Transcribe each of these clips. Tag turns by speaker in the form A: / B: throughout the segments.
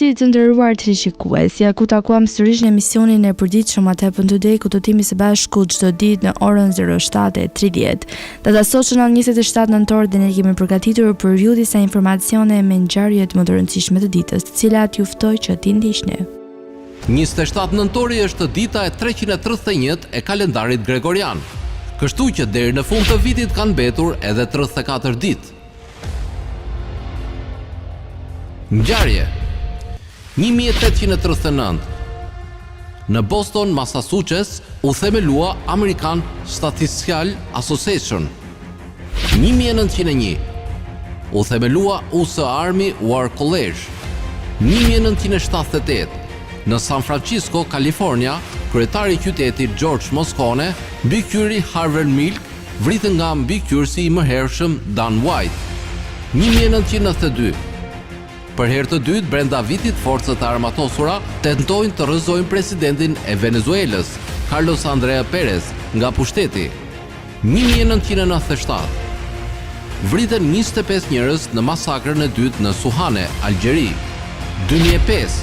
A: Mirëmëngjes të nderuar të shikues. Ja ku takuam sërish në emisionin e përditshëm What Happened Today, ku do të jemi së bashku çdo ditë në orën 07:30. Data sot është 27 nëntor dhe ne kemi përgatitur për ju disa informacione me ngjarjet më të rëndësishme të ditës, të cilat ju ftoj që t'i ndiqni.
B: 27 nëntori është dita e 331 e kalendarit gregorian, kështu që deri në fund të vitit kanë mbetur edhe 34 ditë. Ngjarje 1839. Në Boston, Massachusetts, u themelua American Statistical Association. 1901. U themelua US Army War College. 1978. Në San Francisco, California, kryetari i qytetit George Moscone, mbikëqyri Harvey Milk, vritën nga mbikëqyrësi i mëhershëm Dan White. 1992. Për herë të dytë brenda vitit, forcat e armatosura tentojnë të rrëzojnë presidentin e Venezuelës, Carlos Andrea Perez, nga pushteti. 1997. Vritën 25 njerëz në masakrën e dytë në Suhane, Algjeri. 2005.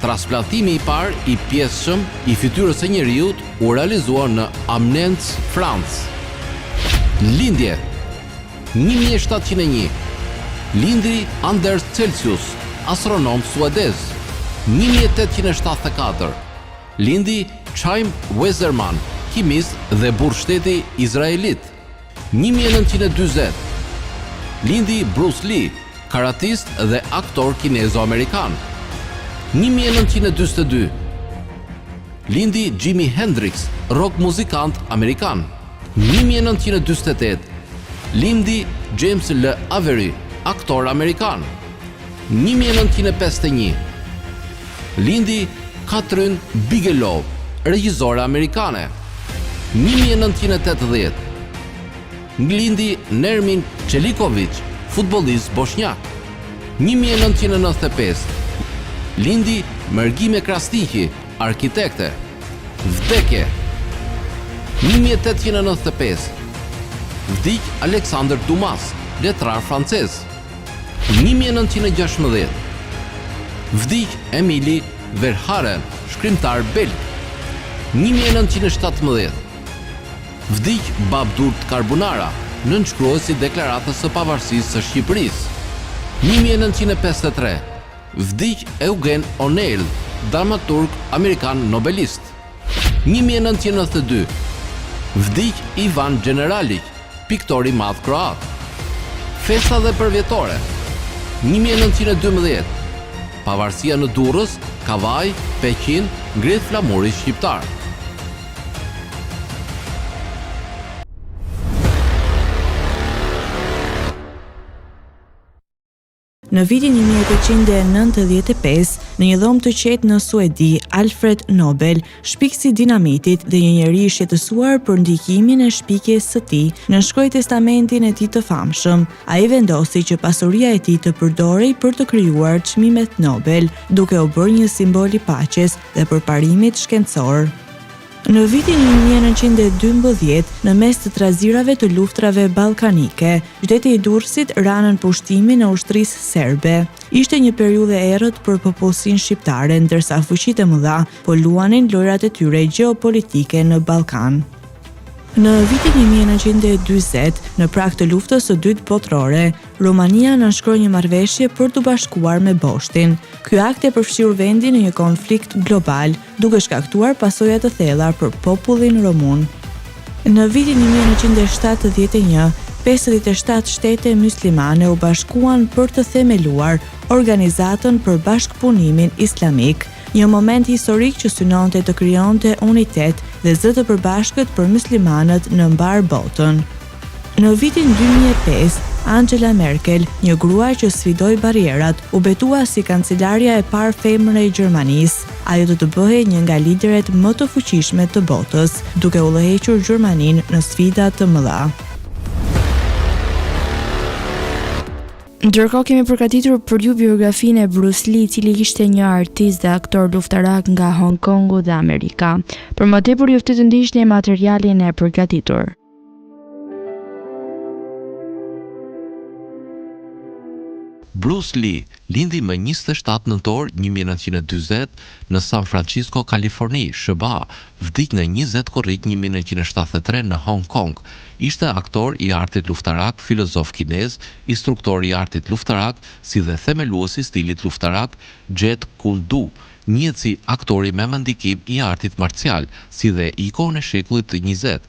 B: Transplantimi i parë i pjesëshëm i fytyrës së njeriut u realizua në Amiens, Francë. Lindje 1701. Lindri Anders Celsius, astronom suedez. 1874. Lindi Chaim Weizmann, kimist dhe burrshteti izraelit. 1940. Lindi Bruce Lee, karatist dhe aktor kinezo-amerikan. 1942. Lindi Jimi Hendrix, rock muzikant amerikan. 1948. Lindi James L. Avery, aktor amerikan. 1951. Lindi Catherine Bigelow, regjizore amerikane. 1980. Lindi Nermin Çeliković, futbollist bosnjak. 1995. Lindi Mergime Krasniqi, arkitekte. Vdekje 1895. Vdik Alexander Dumas, letrar francez. 1916. Vdik Emily Verhaeren, shkrimtar belg. 1917. Vdik Babdur Karbunara, nënshkruesi i deklaratës së pavarësisë së Shqipërisë. 1953. Vdik Eugen O'Neill, dramaturg amerikan nobelist. 1992. Vdik Ivan Generalic, piktor i madh kroat. Festa dhe përvjetore 1912. Pavarësia në Durrës, Kavaj, Peqin, ngrit flamuri shqiptar.
C: Në vitin 1895, në një dhomë të qetë në Suedi, Alfred Nobel, shpikësi dinamitit dhe një njeri i shqetësuar për ndikimin e shpikjes së tij, nënshkroi testamentin e tij të famshëm. Ai vendosi që pasuria e tij të përdorej për të krijuar çmimet Nobel, duke u bërë një simbol i paqes dhe përparimit shkencor. Në vitin 1912, në mes të trazirave të luftrave ballkanike, qyteti i Durrësit ra nën pushtimin e ushtrisë serbe. Ishte një periudhë e errët për popullsinë shqiptare, ndërsa fuqitë e mëdha po luanin lojrat e tyre gjeopolitike në Ballkan. Në vitin 1940, në prag të luftës së dytë botërore, Rumania nënshkroi një marrëveshje për të bashkuar me Boshtin. Ky akt e përfshirë vendin në një konflikt global, duke shkaktuar pasoja të thella për popullin rumun. Në vitin 1971, 57 shtete myslimane u bashkuan për të themeluar Organizatën për Bashkëpunimin Islamik, një moment historik që synonte të krijonte unitet dhe zë të përbashkët për muslimanët në mbar botën. Në vitin 2005, Angela Merkel, një grua që sfidoi barrierat, u betua si kancelarja e parë femre e Gjermanisë. Ajo do të bëhej një nga lideret më të fuqishme të botës, duke udhëhequr Gjermaninë në sfida të mëdha.
A: Ndërkohë kemi përgatitur për ju biografinë e Bruce Lee, i cili ishte një artist dhe aktor luftarak nga Hong Kongu dhe Amerika. Për më tepër ju ftoj të ndiqni materialin e përgatitur.
B: Bruce Lee lindi më 27 nëntor 1940 në San Francisco, Kaliforni, SBA, vdik në 20 korrik 1973 në Hong Kong. Ishte aktor i artit luftarak, filozof kinez, instruktor i artit luftarak, si dhe themeluesi stilit luftarak Jeet Kune Do, njihet si aktori me ndikim i artit marcial, si dhe ikonë e shekullit të 20.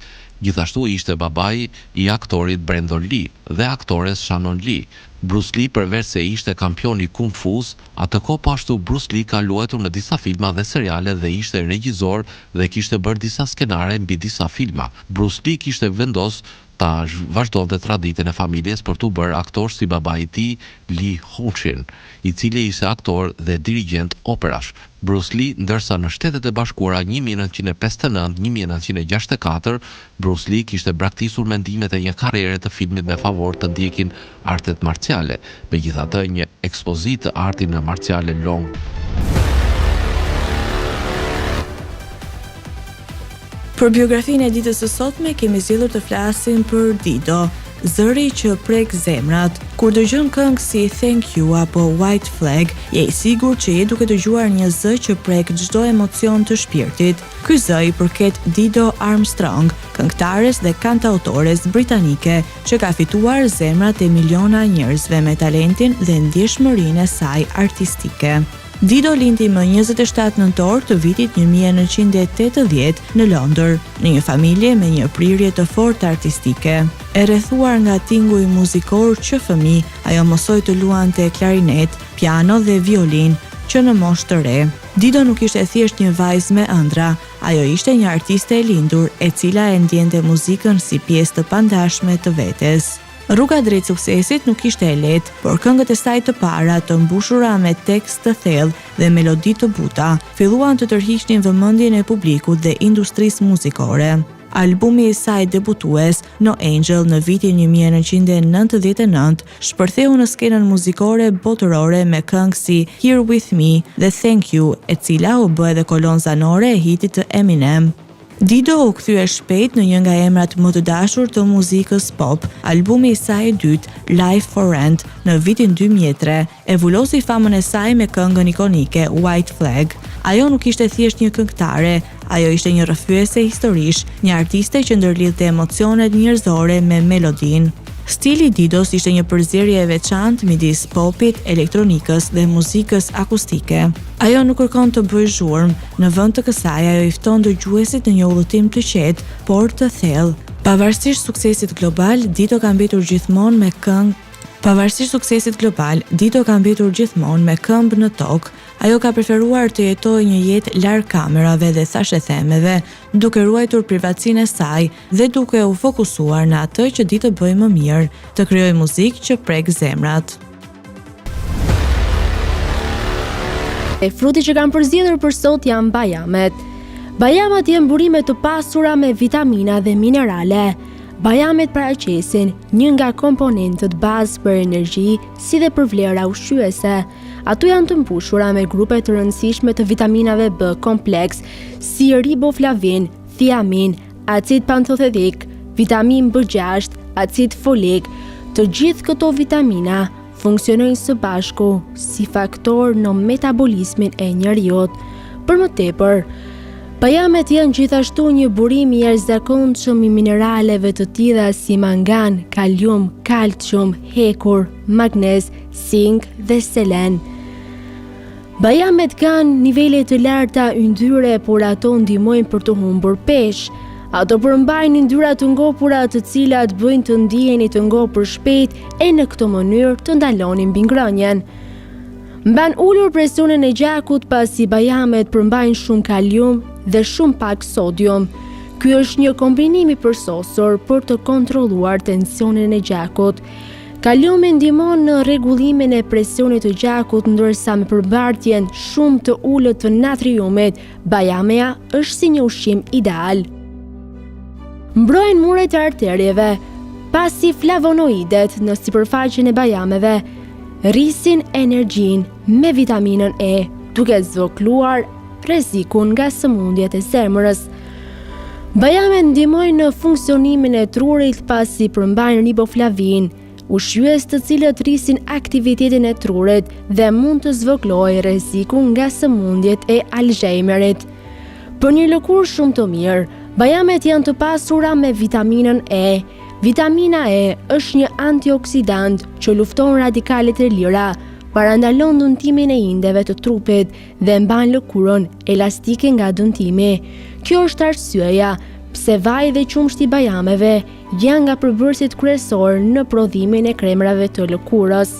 B: Gjithashtu ishte babai i aktorit Brandon Lee dhe aktores Shannon Lee. Bruce Lee përveç se ishte kampion i Kung Fu's, atë kohë pashtu Bruce Lee ka luajtur në disa filma dhe seriale dhe ishte regjisor dhe kishte bërë disa skenare mbi disa filma. Bruce Lee kishte vendos ta vazhdonte traditën e familjes për t'u bërë aktor si babai i tij, Lee Ho-chin, i cili ishte aktor dhe dirigjent operash. Bruce Lee, ndërsa në Shtetet e Bashkuara 1959-1964, Bruce Lee kishte braktisur mendimet e një karriere të filmit me favor të ndjekin artet marciale, megjithatë një ekspozitë të artit në marciale long.
C: Për biografinë e ditës së sotme kemi zgjedhur të flasim për Dido, zëri që prek zemrat. Kur dëgjon këngë si Thank You apo White Flag, je i sigurt që je duke dëgjuar një zë që prek çdo emocion të shpirtit. Ky zë i përket Dido Armstrong, këngëtares dhe kantautores britanike që ka fituar zemrat e miliona njerëzve me talentin dhe ndjeshmërinë e saj artistike. Dido lindi më 27 nëntor të vitit 1980 në Londër, në një familje me një prirje të fortë artistike. E rrethuar nga tinguj muzikor që fëmi, ajo mësoi të luante klarinet, piano dhe violin që në moshë të re. Dido nuk ishte thjesht një vajzë me ëndra, ajo ishte një artiste e lindur e cila e ndjente muzikën si pjesë të pandashme të vetes. Rruga drejt suksesit nuk ishte e lehtë, por këngët e saj të para, të mbushura me tekst të thellë dhe melodi të buta, filluan të tërhiqnin vëmendjen e publikut dhe industrisë muzikore. Albumi i saj debutues, No Angel, në vitin 1999, shpërtheu në skenën muzikore botërore me këngë si Here With Me dhe Thank You, e cila u bë edhe kolonë zanore e hitit të Eminem. Dido u kthye shpejt në një nga emrat më të dashur të muzikës pop. Albumi i saj i dytë, Life for Rent, në vitin 2003, e vulosi famën e saj me këngën ikonike White Flag. Ajo nuk ishte thjesht një këngëtare, ajo ishte një rrëfyese historish, një artiste që ndërlidhte emocionet njerëzore me melodinë. Stili Didos ishte një përzierje e veçantë midis popit, elektronikës dhe muzikës akustike. Ajo nuk kërkon të bëjë zhurmë, në vend të kësaj ajo i fton dëgjuesit në një udhëtim të qetë, por të thellë. Pavarësisht suksesit global, Dido ka mbetur gjithmonë me këmbë në tokë. Ajo ka preferuar të jetojë një jetë larg kamerave dhe thashethemeve, duke ruajtur privatësinë e saj dhe duke u fokusuar në atë që di të bëjë më mirë, të krijojë muzikë që prek zemrat.
D: Fruti që kam përzgjedhur për sot janë bajamet. Bajamet janë burime të pasura me vitamina dhe minerale. Bajamet paraqesin një nga komponentët bazë për energji, si dhe për vlera ushqyese. Ato janë të mbushura me grupe të rëndësishme të vitaminave B kompleks, si riboflavin, thiamin, acid pantothedhik, vitamin B6, acid folik. Të gjithë këto vitamina funksionojnë së bashku si faktor në metabolizmin e njeriut. Për më tepër, bajamet janë gjithashtu një burim i jashtëzakonshëm i mineraleve të tilla si mangan, kalium, kalcium, hekur, magnez, zink dhe selen. Bajamet kanë nivele të larta yndyre, por ato ndihmojnë për të humbur peshë. Ato përmbajnë yndyra të ngopura, të cilat bëjnë të ndiheni të ngopur shpejt e në këtë mënyrë të ndalonin bingrënien. Mban ulur presionin e gjakut pasi bajamet përmbajnë shumë kalium dhe shumë pak sodium. Ky është një kombinim i përsosur për të kontrolluar tensionin e gjakut. Kaliumi ndihmon në rregullimin e presionit të gjakut, ndërsa me përmbajtjen shumë të ulët të natriumit, bajamja është si një ushqim ideal. Mbrojnë muret e arterieve, pasi flavonoidet në sipërfaqen e bajameve rrisin energjinë me vitaminën E, duke zvogëluar rrezikun nga sëmundjet e zemrës. Bajamet ndihmojnë në funksionimin e trurit pasi përmbajnë riboflavin, ushqyes të cilët rrisin aktivitetin e trurit dhe mund të zvogëlojë rreziku nga sëmundjet e Alzheimerit. Për një lëkurë shumë të mirë, bajamet janë të pasura me vitaminën E. Vitamina E është një antioksidant që lufton radikalet e lira, parandalon dëmtimin e indeve të trupit dhe mban lëkurën elastike nga dëmtimi. Kjo është arsyeja pse vaji dhe qumshti i bajameve janë nga përbërësit kryesor në prodhimin e kremrave të lëkurës.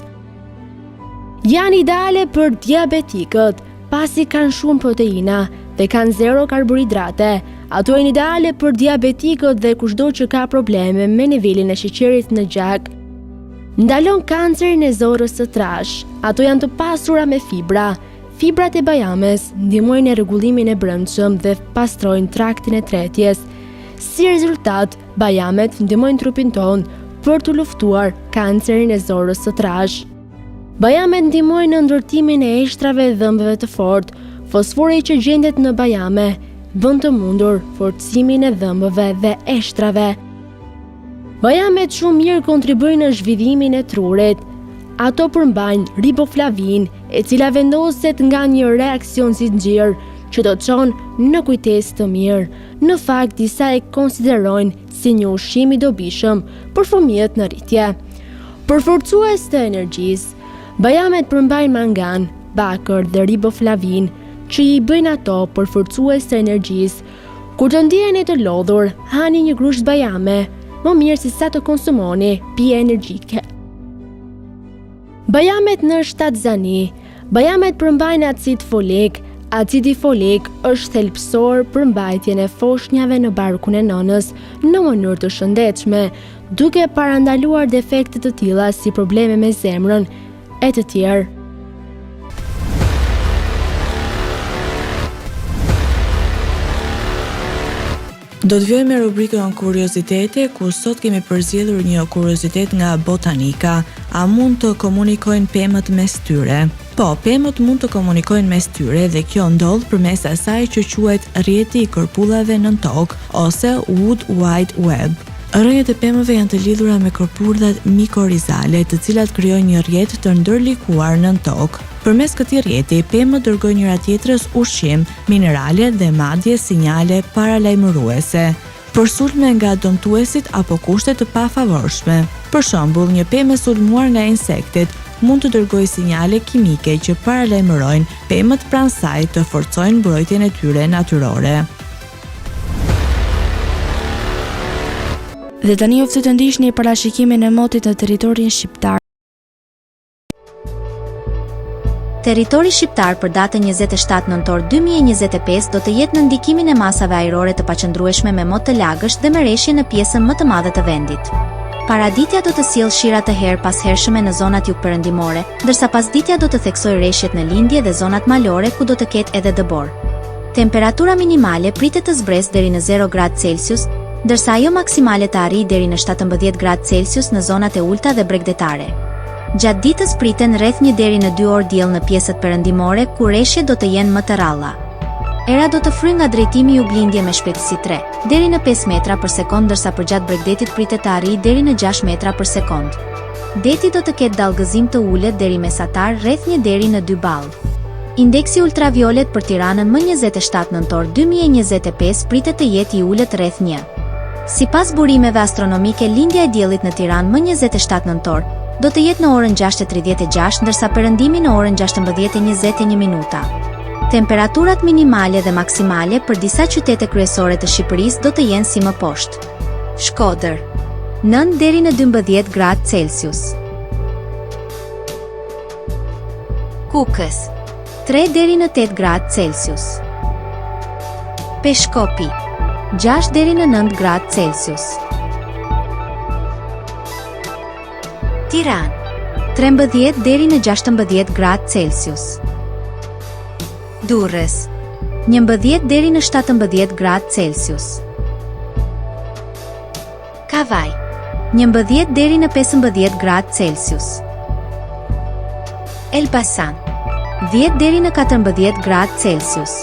D: Janë ideale për diabetikët, pasi kanë shumë proteina dhe kanë zero karbohidrate. Ato janë ideale për diabetikët dhe kushdo që ka probleme me nivelin e sheqerit në gjak. Ndalon kancerin e zorrës së trash. Ato janë të pasura me fibra. Fibrat e bajames ndihmojnë në rregullimin e brendshëm dhe pastrojnë traktin e tretjes. Si rezultat, bajamet ndihmojnë trupin ton për të luftuar kancerin e zorrës së trash. Bajamet ndihmojnë në ndërtimin e eshtrave dhe dhëmbëve të fortë. Fosfori që gjendet në bajame bën të mundur forcimin e dhëmbëve dhe eshtrave. Bajamet shumë mirë kontribuojnë në zhvillimin e trurit. Ato përmbajnë riboflavin, e cila vendoset nga një reakcion zinxhir që do të çon në kujtesë të mirë. Në fakt, disa e konsiderojnë si një ushqim i dobishëm për fëmijët në rritje. Përforcues të energjisë, bajamet përmbajnë mangan, bakër dhe riboflavin, që i bëjnë ato përforcues të energjisë. Kur të ndiheni të lodhur, hani një grusht bajame, më mirë se sa të konsumoni pije energjike. Bajamet në shtatzani. Bajamet përmbajnë acid folik. Acidi folik është thelbësor për mbajtjen e foshnjave në barkun e nënës në mënyrë të shëndetshme, duke parandaluar defekte të tilla si probleme me zemrën e të tjerë.
C: Do të vjojmë me rubrikën kuriozitete, ku sot kemi përzgjedhur një kuriozitet nga botanika. A mund të komunikojnë pemët mes tyre? Po, pemët mund të komunikojnë mes tyre dhe kjo ndodh përmes asaj që quhet rrjeti i korpullave nën tokë ose Wood Wide Web. Rrjetet e pemëve janë të lidhura me korpullat mikorizale, të cilat krijojnë një rrjet të ndërlikuar nën tokë. Përmes këtij rrjeti, pemët dërgojnë njëra tjetrës ushqim, minerale dhe madje sinjale paralajmëruese për sulme nga dëmtuesit apo kushte të pafavorshme. Për shembull, një pemë e sulmuar nga insektet mund të dërgojë sinjale kimike që paralajmërojnë pemët pranë saj të forcojnë mbrojtjen e tyre natyrore.
A: Dhe tani ju ftoj të ndiqni parashikimin e motit në territorin shqiptar.
E: Territori shqiptar për datën 27 nëntor 2025 do të jetë në ndikimin e masave ajrore të paqëndrueshme me mot të lagësht dhe merreshje në pjesën më të madhe të vendit. Paraditja do të sjellë shira të herë pas hershme në zonat jugperëndimore, ndërsa pasditja do të theksojë rreshjet në lindje dhe zonat malore ku do të ketë edhe dëbor. Temperatura minimale pritet të zbresë deri në 0 gradë Celsius, ndërsa ajo maksimale të arrijë deri në 17 gradë Celsius në zonat e ulta dhe bregdetare. Gjatë ditës priten rreth 1 deri në 2 orë diell në pjesët perëndimore ku rreshjet do të jenë më të rralla. Era do të fryjë nga drejtimi juglindje me shpejtësi 3 deri në 5 metra për sekond, ndërsa përgjatë bregdetit pritet të arrijë deri në 6 metra për sekond. Deti do të ketë dallgëzim të ulët deri mesatar rreth 1 deri në 2 ball. Indeksi ultraviolet për Tiranën më 27 nëntor 2025 pritet të jetë i ulët rreth 1. Sipas burimeve astronomike, lindja e diellit në Tiranë më 27 nëntor do të jetë në orën 6:36, ndërsa perëndimi në orën 16:21. Temperaturat minimale dhe maksimale për disa qytete kryesore të Shqipërisë do të jenë si më poshtë. Shkodër 9 deri në 12 gradë Celsius. Kukës 3 deri në 8 gradë Celsius. Peshkopi 6 deri në 9 gradë Celsius. Tiranë 13 deri në 16 gradë Celsius. Durrës 11 deri në 17 gradë Celsius. Kavaj 11 deri në 15 gradë Celsius. Elbasan 10 deri në 14 gradë Celsius.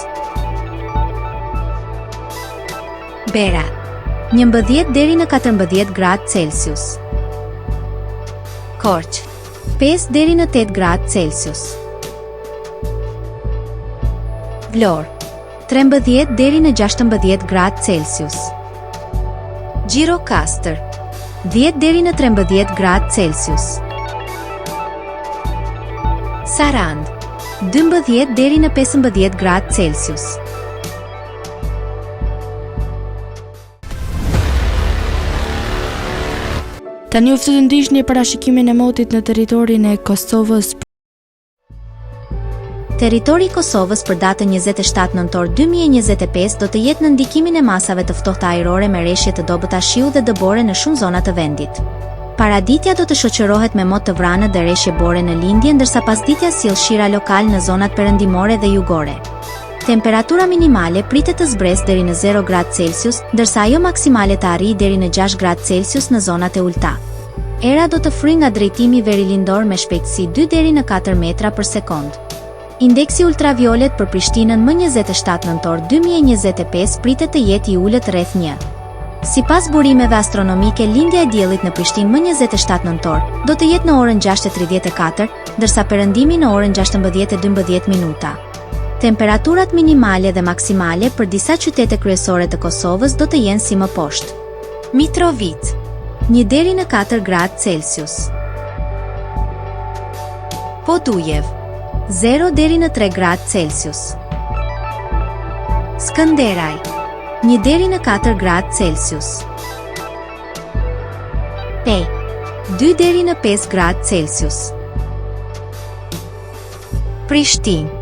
E: Berat 11 deri në 14 gradë Celsius. Korç 5 deri në 8 gradë Celsius. Vlorë 13 deri në 16 gradë Celsius. Gjirokastër 10 deri në 13 gradë Celsius. Sarand 12 deri në 15 gradë Celsius.
A: Tani u ftohet të ndiqni parashikimin e motit në territorin e Kosovës.
E: Territori i Kosovës për datën 27 nëntor 2025 do të jetë në ndikimin e masave të ftohta ajrore me reshje të dobëta shiu dhe dëbore në shumë zona të vendit. Paraditja do të shoqërohet me mot të vranë dhe reshje bore në lindje, ndërsa pasditja sjell shira lokal në zonat perëndimore dhe jugore. Temperatura minimale pritet të zbresë deri në 0 gradë Celsius, ndërsa ajo maksimale të arrijë deri në 6 gradë Celsius në zonat e ulta. Era do të fryjë nga drejtimi verilindor me shpejtësi 2 deri në 4 metra për sekond. Indeksi ultraviolet për Prishtinën më 27 nëntor 2025 pritet të jetë i ulët rreth 1. Sipas burimeve astronomike, lindja e diellit në Prishtinë më 27 nëntor do të jetë në orën 6:34, ndërsa perëndimi në orën 16:12 minuta. Temperaturat minimale dhe maksimale për disa qytete kryesore të Kosovës do të jenë si më poshtë. Mitrovica 1 deri në 4 gradë Celsius. Podujev 0 deri në 3 gradë Celsius. Skënderaj 1 deri në 4 gradë Celsius. Pej 2 deri në 5 gradë Celsius. Prishtinë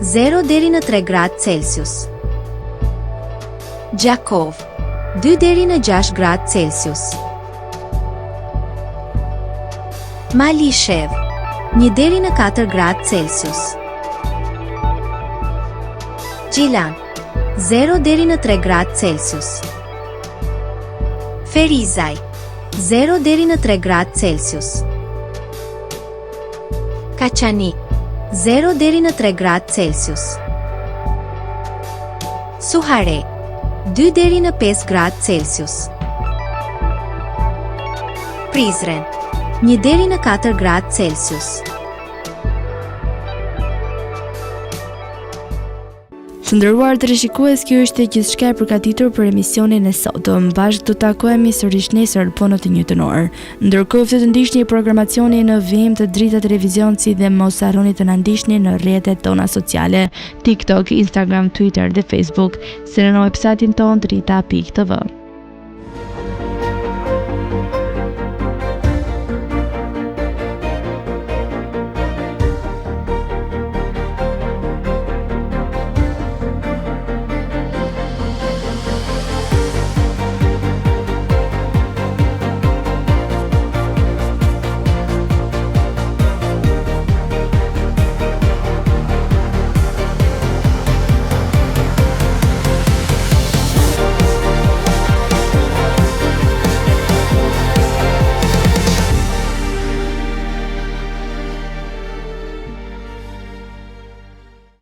E: 0 deri në 3 gradë Celsius. Gjakov 2 deri në 6 gradë Celsius. Malishev 1 deri në 4 gradë Celsius. Gjilan 0 deri në 3 gradë Celsius. Ferizaj 0 deri në 3 gradë Celsius. Kaçanik 0 deri në 3 gradë Celsius. Suhare 2 deri në 5 gradë Celsius. Prizren 1 deri në 4 gradë Celsius.
A: Të nderuar teleshikues, kjo është gjithçka e përgatitur për emisionin e sotëm. Bashkë do takohemi sërish nesër në të njëjtën orë. Ndërkohë filloni të ndiqni programacionin në vim të Drita Televizion, si dhe mos harroni të na ndiqni në rrjetet tona sociale, TikTok, Instagram, Twitter dhe Facebook, si në websajtin ton drita.tv.